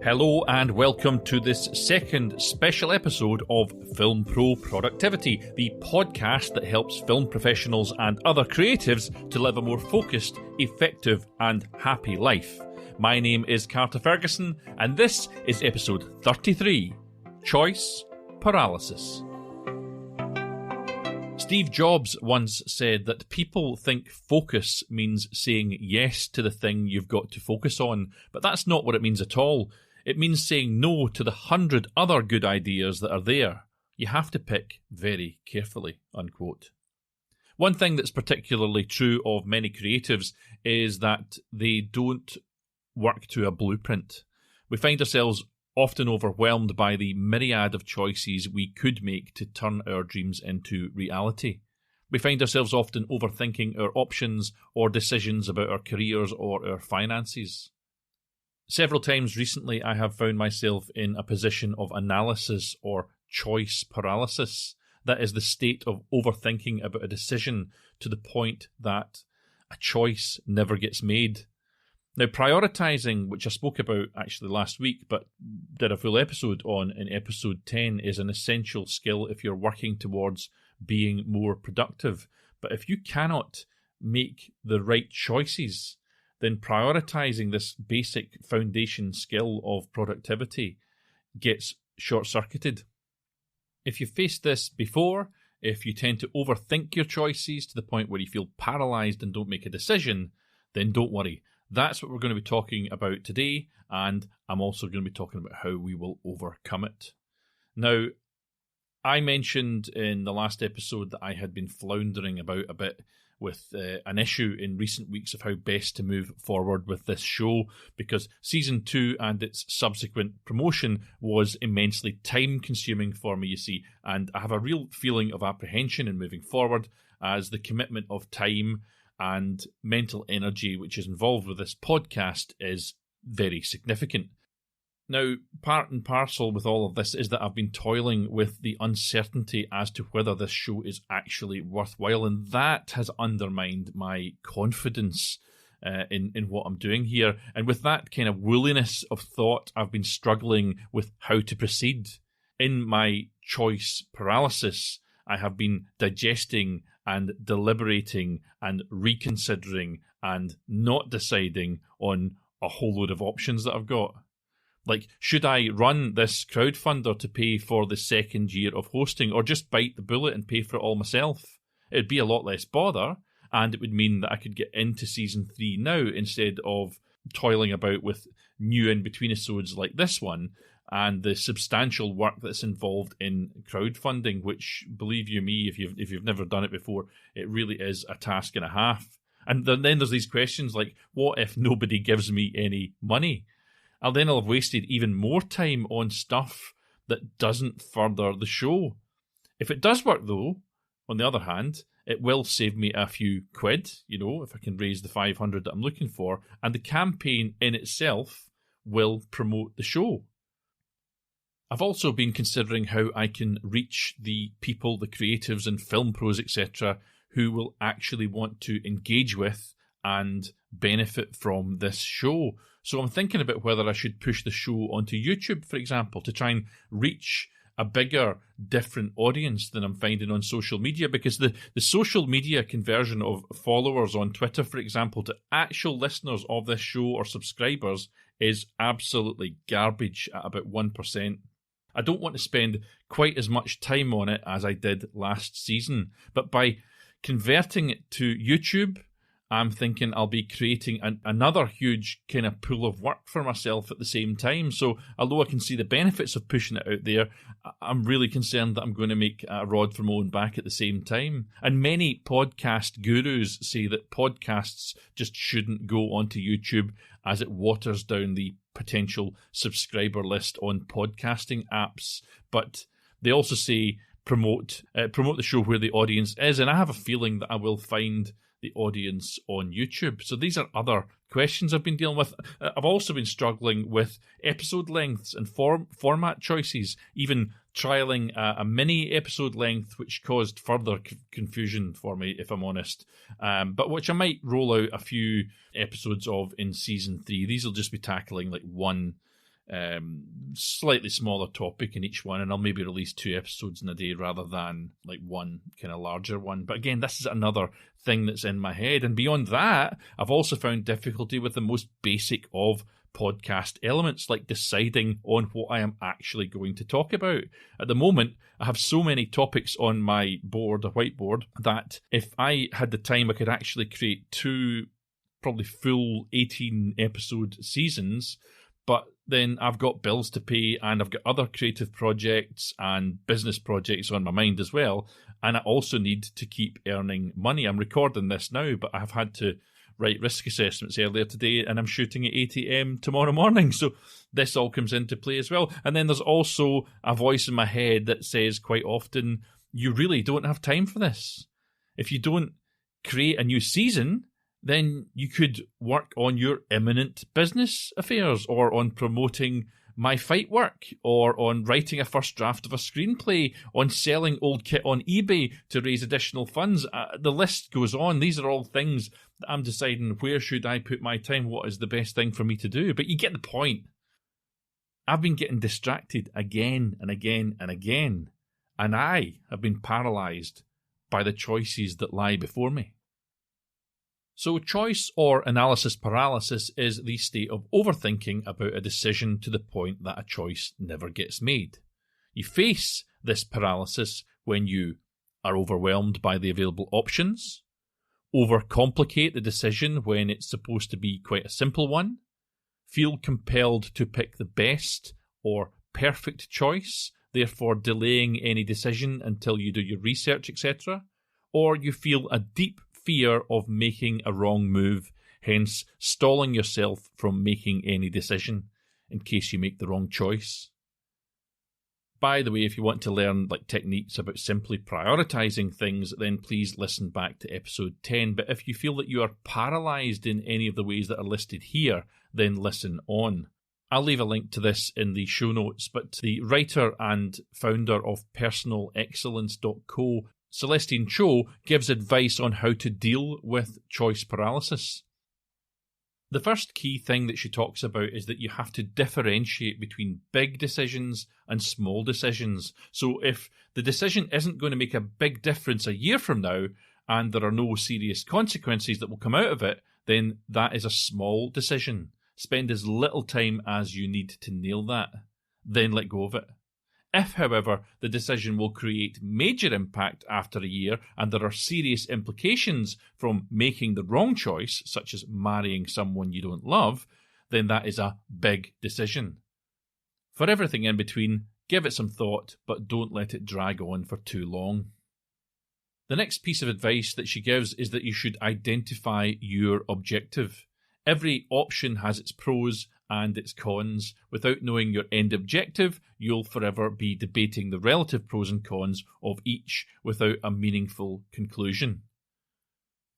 Hello and welcome to this second special episode of Film Pro Productivity, the podcast that helps film professionals and other creatives to live a more focused, effective and happy life. My name is Carter Ferguson and this is episode 33, Choice Paralysis. Steve Jobs once said that people think focus means saying yes to the thing you've got to focus on, but that's not what it means at all. It means saying no to the 100 other good ideas that are there. You have to pick very carefully, unquote. One thing that's particularly true of many creatives is that they don't work to a blueprint. We find ourselves often overwhelmed by the myriad of choices we could make to turn our dreams into reality. We find ourselves often overthinking our options or decisions about our careers or our finances. Several times recently, I have found myself in a position of analysis or choice paralysis. That is the state of overthinking about a decision to the point that a choice never gets made. Now, prioritising, which I spoke about actually last week, but did a full episode on in episode 10, is an essential skill if you're working towards being more productive. But if you cannot make the right choices, then prioritising this basic foundation skill of productivity gets short-circuited. If you've faced this before, if you tend to overthink your choices to the point where you feel paralysed and don't make a decision, then don't worry. That's what we're going to be talking about today, and I'm also going to be talking about how we will overcome it. Now, I mentioned in the last episode that I had been floundering about a bit with an issue in recent weeks of how best to move forward with this show, because Season 2 and its subsequent promotion was immensely time-consuming for me, you see, and I have a real feeling of apprehension in moving forward as the commitment of time and mental energy which is involved with this podcast is very significant. Now, part and parcel with all of this is that I've been toiling with the uncertainty as to whether this show is actually worthwhile, and that has undermined my confidence in what I'm doing here. And with that kind of woolliness of thought, I've been struggling with how to proceed. In my choice paralysis, I have been digesting and deliberating and reconsidering and not deciding on a whole load of options that I've got. Like, should I run this crowdfunder to pay for the second year of hosting, or just bite the bullet and pay for it all myself? It'd be a lot less bother, and it would mean that I could get into Season 3 now instead of toiling about with new in-between episodes like this one, and the substantial work that's involved in crowdfunding, which, believe you me, if you've never done it before, it really is a task and a half. And then there's these questions like, what if nobody gives me any money? I'll have wasted even more time on stuff that doesn't further the show. If it does work, though, on the other hand, it will save me a few quid, if I can raise the 500 that I'm looking for, and the campaign in itself will promote the show. I've also been considering how I can reach the people, the creatives and film pros, etc., who will actually want to engage with and benefit from this show. So I'm thinking about whether I should push the show onto YouTube, for example, to try and reach a bigger, different audience than I'm finding on social media, because the social media conversion of followers on Twitter, for example, to actual listeners of this show or subscribers is absolutely garbage at about 1%. I don't want to spend quite as much time on it as I did last season, but by converting it to YouTube, I'm thinking I'll be creating another huge kind of pool of work for myself at the same time. So although I can see the benefits of pushing it out there, I'm really concerned that I'm going to make a rod from my own back at the same time. And many podcast gurus say that podcasts just shouldn't go onto YouTube as it waters down the potential subscriber list on podcasting apps. But they also say promote the show where the audience is. And I have a feeling that I will find the audience on YouTube. So these are other questions I've been dealing with. I've also been struggling with episode lengths and format choices, even trialling a mini episode length, which caused further confusion for me, if I'm honest, but which I might roll out a few episodes of in Season 3. These will just be tackling like one Slightly smaller topic in each one, and I'll maybe release 2 episodes in a day rather than like one kind of larger one. But again, this is another thing that's in my head. And beyond that, I've also found difficulty with the most basic of podcast elements, like deciding on what I am actually going to talk about. At the moment, I have so many topics on my board, a whiteboard, that if I had the time, I could actually create 2 probably full 18 episode seasons. But then I've got bills to pay, and I've got other creative projects and business projects on my mind as well. And I also need to keep earning money. I'm recording this now, but I've had to write risk assessments earlier today, and I'm shooting at 8 a.m. tomorrow morning. So this all comes into play as well. And then there's also a voice in my head that says quite often, you really don't have time for this. If you don't create a new season, then you could work on your imminent business affairs, or on promoting my fight work, or on writing a first draft of a screenplay, on selling old kit on eBay to raise additional funds. The list goes on. These are all things that I'm deciding, where should I put my time? What is the best thing for me to do? But you get the point. I've been getting distracted again and again and again, and I have been paralyzed by the choices that lie before me. So choice or analysis paralysis is the state of overthinking about a decision to the point that a choice never gets made. You face this paralysis when you are overwhelmed by the available options, overcomplicate the decision when it's supposed to be quite a simple one, feel compelled to pick the best or perfect choice, therefore delaying any decision until you do your research, etc., or you feel a deep fear of making a wrong move, hence stalling yourself from making any decision in case you make the wrong choice. By the way, if you want to learn techniques about simply prioritizing things, then please listen back to episode 10. But if you feel that you are paralyzed in any of the ways that are listed here, then listen on. I'll leave a link to this in the show notes, but the writer and founder of personalexcellence.co, Celestine Cho, gives advice on how to deal with choice paralysis. The first key thing that she talks about is that you have to differentiate between big decisions and small decisions. So if the decision isn't going to make a big difference a year from now, and there are no serious consequences that will come out of it, then that is a small decision. Spend as little time as you need to nail that, then let go of it. If, however, the decision will create major impact after a year and there are serious implications from making the wrong choice, such as marrying someone you don't love, then that is a big decision. For everything in between, give it some thought, but don't let it drag on for too long. The next piece of advice that she gives is that you should identify your objective. Every option has its pros and its cons. Without knowing your end objective, you'll forever be debating the relative pros and cons of each without a meaningful conclusion.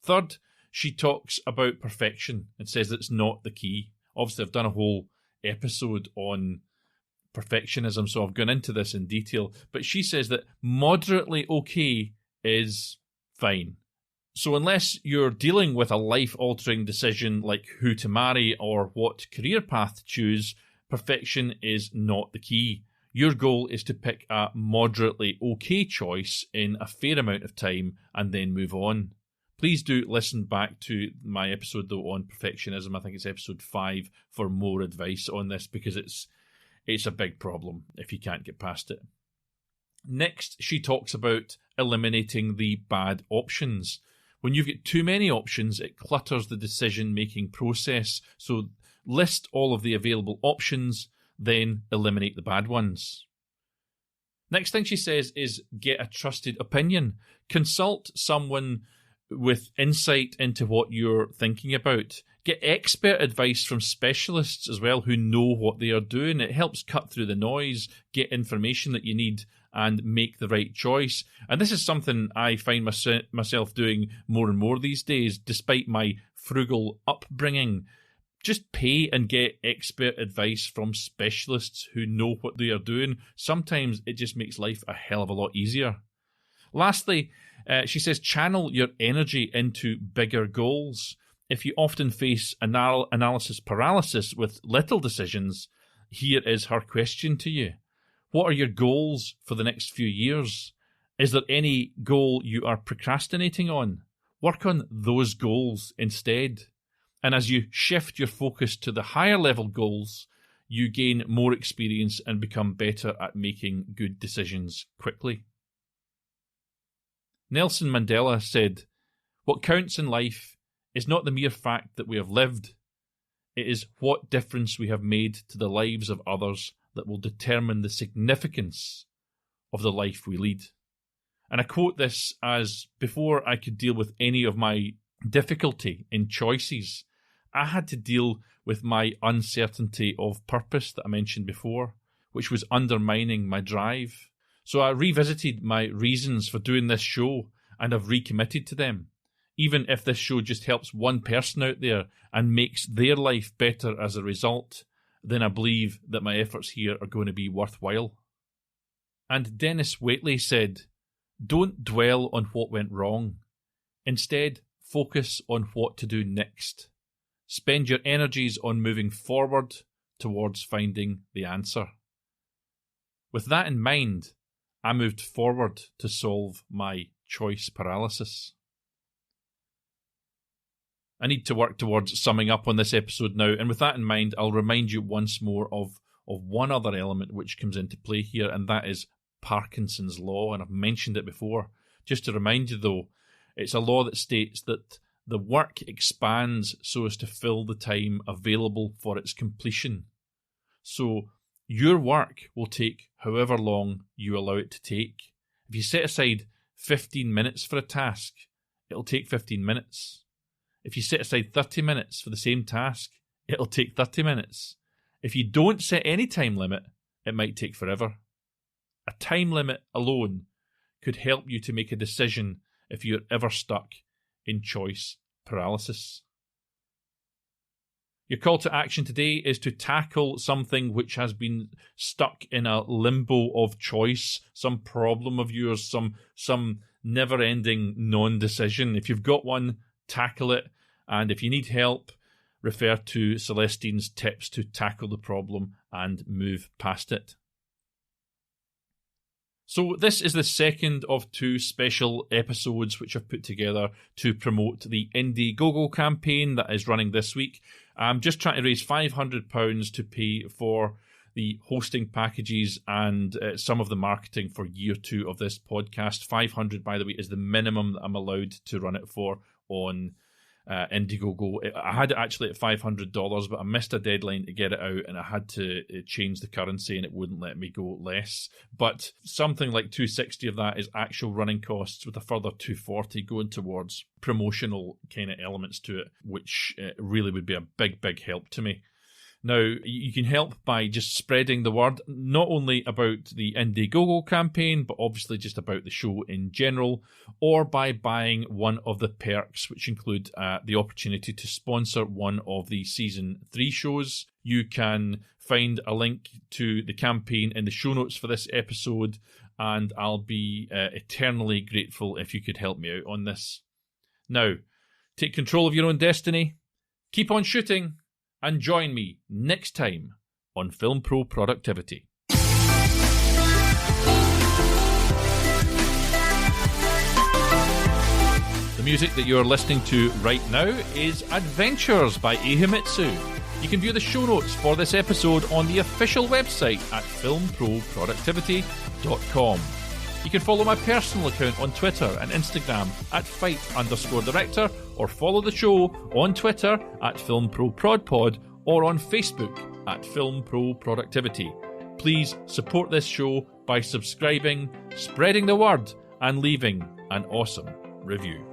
Third, she talks about perfection and says it's not the key. Obviously, I've done a whole episode on perfectionism, so I've gone into this in detail, but she says that moderately okay is fine. So unless you're dealing with a life-altering decision like who to marry or what career path to choose, perfection is not the key. Your goal is to pick a moderately okay choice in a fair amount of time and then move on. Please do listen back to my episode, though, on perfectionism. I think it's episode 5 for more advice on this, because it's a big problem if you can't get past it. Next, she talks about eliminating the bad options. When you've got too many options, it clutters the decision-making process. So list all of the available options, then eliminate the bad ones. Next thing she says is get a trusted opinion. Consult someone with insight into what you're thinking about. Get expert advice from specialists as well who know what they are doing. It helps cut through the noise, get information that you need, and make the right choice. And this is something I find myself doing more and more these days, despite my frugal upbringing. Just pay and get expert advice from specialists who know what they are doing. Sometimes it just makes life a hell of a lot easier. Lastly, she says channel your energy into bigger goals. If you often face analysis paralysis with little decisions, here is her question to you. What are your goals for the next few years? Is there any goal you are procrastinating on? Work on those goals instead. And as you shift your focus to the higher level goals, you gain more experience and become better at making good decisions quickly. Nelson Mandela said, "What counts in life is not the mere fact that we have lived. It is what difference we have made to the lives of others that will determine the significance of the life we lead." And I quote this as, before I could deal with any of my difficulty in choices, I had to deal with my uncertainty of purpose that I mentioned before, which was undermining my drive. So I revisited my reasons for doing this show and have recommitted to them. Even if this show just helps one person out there and makes their life better as a result, then I believe that my efforts here are going to be worthwhile. And Denis Waitley said, "Don't dwell on what went wrong. Instead, focus on what to do next. Spend your energies on moving forward towards finding the answer." With that in mind, I moved forward to solve my choice paralysis. I need to work towards summing up on this episode now, and with that in mind, I'll remind you once more of one other element which comes into play here, and that is Parkinson's law, and I've mentioned it before. Just to remind you though, it's a law that states that the work expands so as to fill the time available for its completion. So your work will take however long you allow it to take. If you set aside 15 minutes for a task, it'll take 15 minutes. If you set aside 30 minutes for the same task, it'll take 30 minutes. If you don't set any time limit, it might take forever. A time limit alone could help you to make a decision if you're ever stuck in choice paralysis. Your call to action today is to tackle something which has been stuck in a limbo of choice, some problem of yours, some never-ending non-decision. If you've got one, tackle it, and if you need help, refer to Celestine's tips to tackle the problem and move past it. So this is the second of two special episodes which I've put together to promote the Indiegogo campaign that is running this week. I'm just trying to raise £500 to pay for the hosting packages and some of the marketing for year 2 of this podcast. £500, by the way, is the minimum that I'm allowed to run it for on Indiegogo. I had it actually at $500, but I missed a deadline to get it out, and I had to change the currency, and it wouldn't let me go less. But something like $260 of that is actual running costs, with a further $240 going towards promotional kind of elements to it, which really would be a big help to me. Now, you can help by just spreading the word, not only about the Indiegogo campaign, but obviously just about the show in general, or by buying one of the perks, which include the opportunity to sponsor one of the Season 3 shows. You can find a link to the campaign in the show notes for this episode, and I'll be eternally grateful if you could help me out on this. Now, take control of your own destiny, keep on shooting, and join me next time on Film Pro Productivity. The music that you're listening to right now is Adventures by Ehimitsu. You can view the show notes for this episode on the official website at filmproproductivity.com. You can follow my personal account on Twitter and Instagram at fight_director, or follow the show on Twitter at FilmProProdPod, or on Facebook at FilmProProductivity. Please support this show by subscribing, spreading the word, and leaving an awesome review.